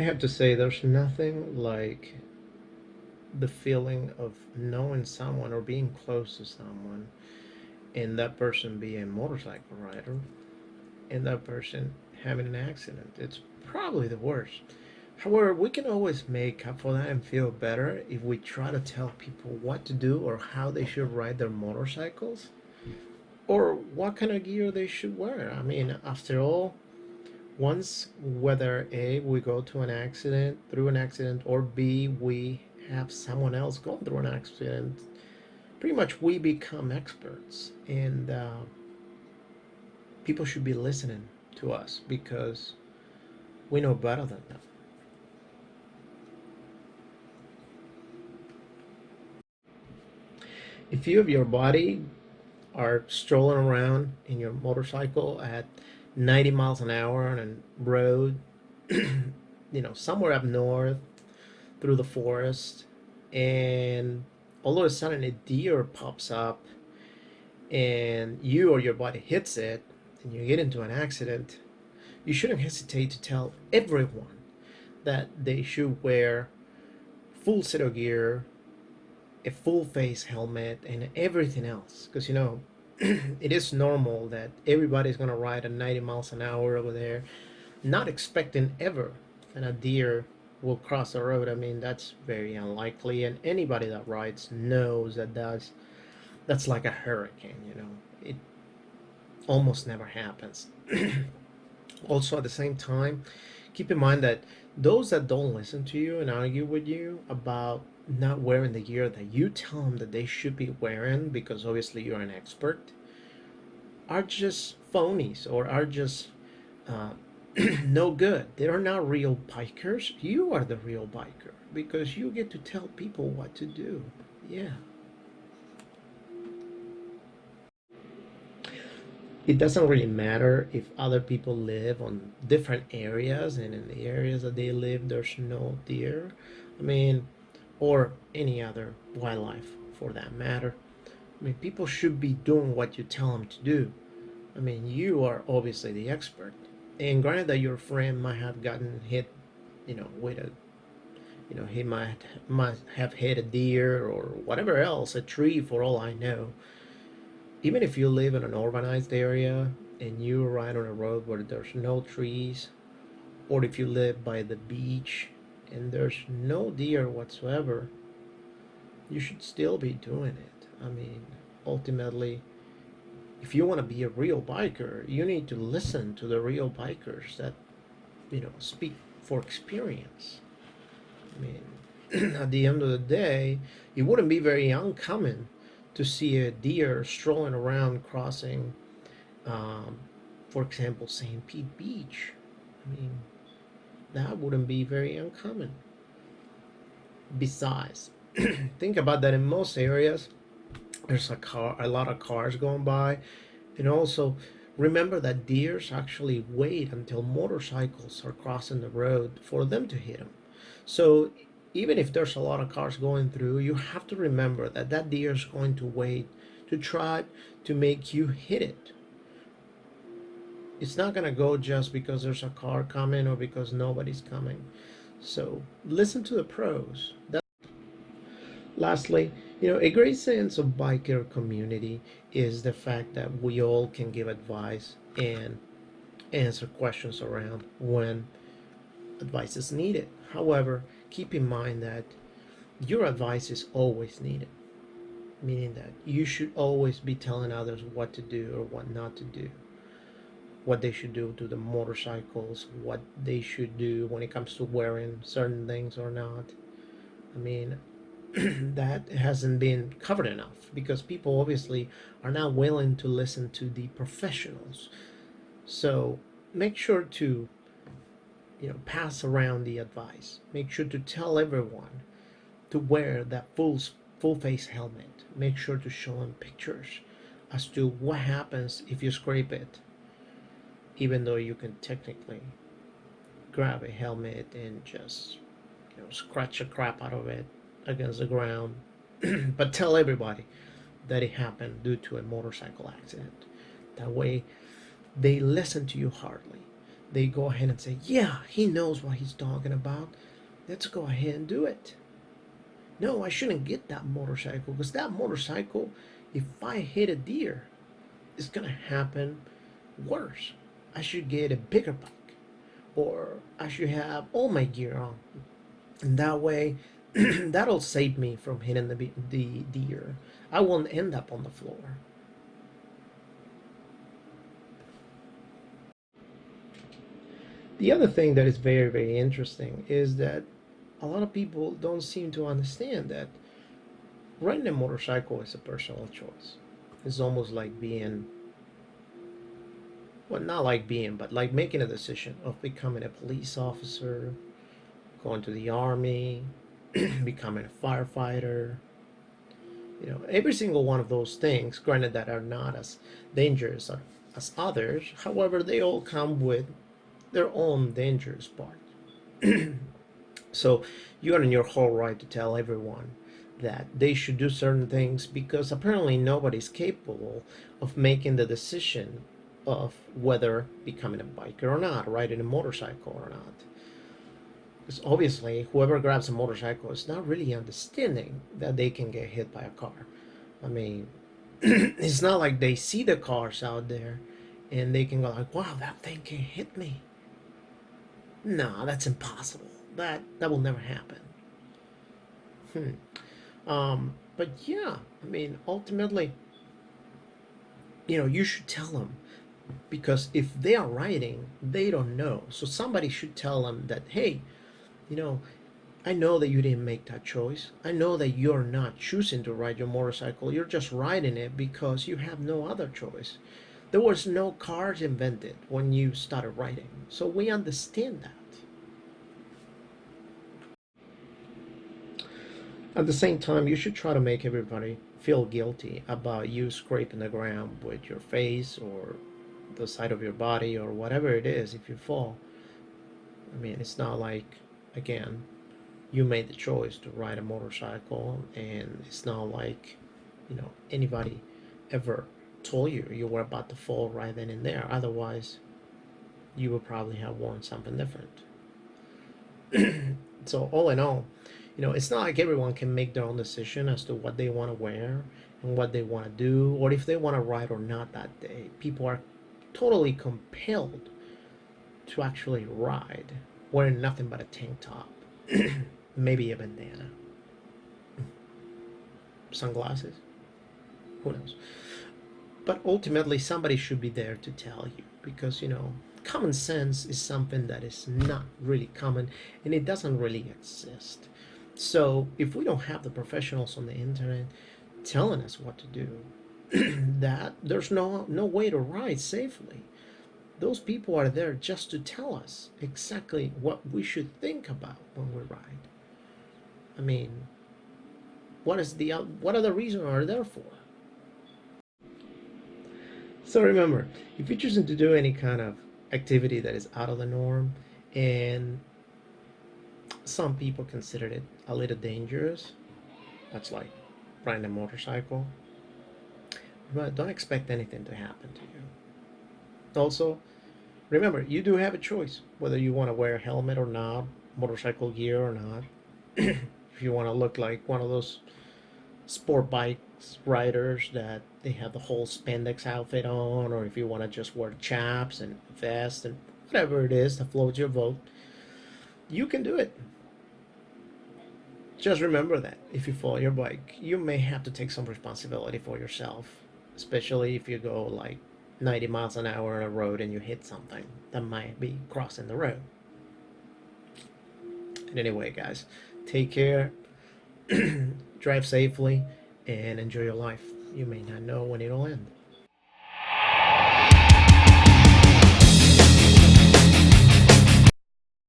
I have to say, there's nothing like the feeling of knowing someone or being close to someone, and that person be a motorcycle rider, and that person having an accident. It's probably the worst. However, we can always make up for that and feel better if we try to tell people what to do or how they should ride their motorcycles or what kind of gear they should wear. I mean, after all, once whether A, we go to an accident, through an accident, or B, we have someone else going through an accident, pretty much we become experts. And people should be listening to us because we know better than them. If you of your body are strolling around in your motorcycle at 90 miles an hour on a road, somewhere up north through the forest, and all of a sudden a deer pops up and you or your body hits it and you get into an accident, you shouldn't hesitate to tell everyone that they should wear full set of gear, a full face helmet, and everything else. Because it is normal that everybody's going to ride at 90 miles an hour over there, not expecting ever that a deer will cross the road. I mean, that's very unlikely, and anybody that rides knows that that's like a hurricane. It almost never happens. Also, at the same time, keep in mind that those that don't listen to you and argue with you about not wearing the gear that you tell them that they should be wearing, because obviously you're an expert, are just phonies or are just uh, no good. They are not real bikers. You are the real biker because you get to tell people what to do. Yeah. It doesn't really matter if other people live on different areas and in the areas that they live there's no deer. I mean, or any other wildlife for that matter. I mean, people should be doing what you tell them to do. I mean, you are obviously the expert. And granted that your friend might have gotten hit, with a, he might have hit a deer or whatever else, a tree for all I know. Even if you live in an urbanized area and you ride on a road where there's no trees, or if you live by the beach and there's no deer whatsoever, you should still be doing it. I mean, ultimately, if you want to be a real biker, you need to listen to the real bikers that, speak for experience. I mean, at the end of the day, it wouldn't be very uncommon to see a deer strolling around crossing, um, for example, St. Pete Beach. I mean, that wouldn't be very uncommon. Besides, think about that in most areas, there's a lot of cars going by, and also remember that deers actually wait until motorcycles are crossing the road for them to hit them. So even if there's a lot of cars going through, you have to remember that that deer is going to wait to try to make you hit it. It's not going to go just because there's a car coming or because nobody's coming. So listen to the pros. Lastly, a great sense of biker community is the fact that we all can give advice and answer questions around when advice is needed. However, keep in mind that your advice is always needed, meaning that you should always be telling others what to do or what not to do, what they should do to the motorcycles, what they should do when it comes to wearing certain things or not. I mean, that hasn't been covered enough because people obviously are not willing to listen to the professionals. So make sure to pass around the advice. Make sure to tell everyone to wear that full face helmet. Make sure to show them pictures as to what happens if you scrape it, even though you can technically grab a helmet and just scratch the crap out of it against the ground. But tell everybody that it happened due to a motorcycle accident. That way they listen to you hardly. they go ahead and say, yeah, he knows what he's talking about. Let's go ahead and do it. No, I shouldn't get that motorcycle because that motorcycle, if I hit a deer, it's going to happen worse. I should get a bigger bike, or I should have all my gear on. And that way, that'll save me from hitting the deer. I won't end up on the floor. The other thing that is very, very interesting is that a lot of people don't seem to understand that riding a motorcycle is a personal choice. It's almost like being, well, not like being, but like making a decision of becoming a police officer, going to the army, becoming a firefighter. Every single one of those things, granted that are not as dangerous as others, however, they all come with their own dangerous part. So you are in your whole right to tell everyone that they should do certain things because apparently nobody's capable of making the decision of whether becoming a biker or not, riding a motorcycle or not. Because obviously, whoever grabs a motorcycle is not really understanding that they can get hit by a car. I mean, it's not like they see the cars out there and they can go like, wow, that thing can hit me. No, that's impossible. That will never happen. But yeah, I mean, ultimately, you should tell them because if they are riding, they don't know. So somebody should tell them that, hey, you know, I know that you didn't make that choice. I know that you're not choosing to ride your motorcycle. You're just riding it because you have no other choice. There was no cars invented when you started riding. So we understand that. At the same time, you should try to make everybody feel guilty about you scraping the ground with your face or the side of your body or whatever it is if you fall. I mean, it's not like, again, you made the choice to ride a motorcycle, and it's not like, anybody ever told you you were about to fall right then and there. Otherwise, you would probably have worn something different. So, all in all, it's not like everyone can make their own decision as to what they want to wear and what they want to do, or if they want to ride or not that day. People are totally compelled to actually ride wearing nothing but a tank top, maybe a bandana, sunglasses, who knows. But ultimately, somebody should be there to tell you because, common sense is something that is not really common and it doesn't really exist. So if we don't have the professionals on the internet telling us what to do, that there's no way to ride safely. Those people are there just to tell us exactly what we should think about when we ride. I mean, what other reason are there for? So remember, if you're choosing to do any kind of activity that is out of the norm, and some people consider it a little dangerous, that's like riding a motorcycle, but don't expect anything to happen to you. Also, remember, you do have a choice whether you want to wear a helmet or not, motorcycle gear or not. If you want to look like one of those sport bikes riders that they have the whole spandex outfit on, or if you want to just wear chaps and vest and whatever it is that floats your boat, you can do it. Just remember that if you fall your bike, you may have to take some responsibility for yourself, especially if you go like 90 miles an hour on a road and you hit something that might be crossing the road. And anyway, guys, take care, drive safely, and enjoy your life. You may not know when it'll end.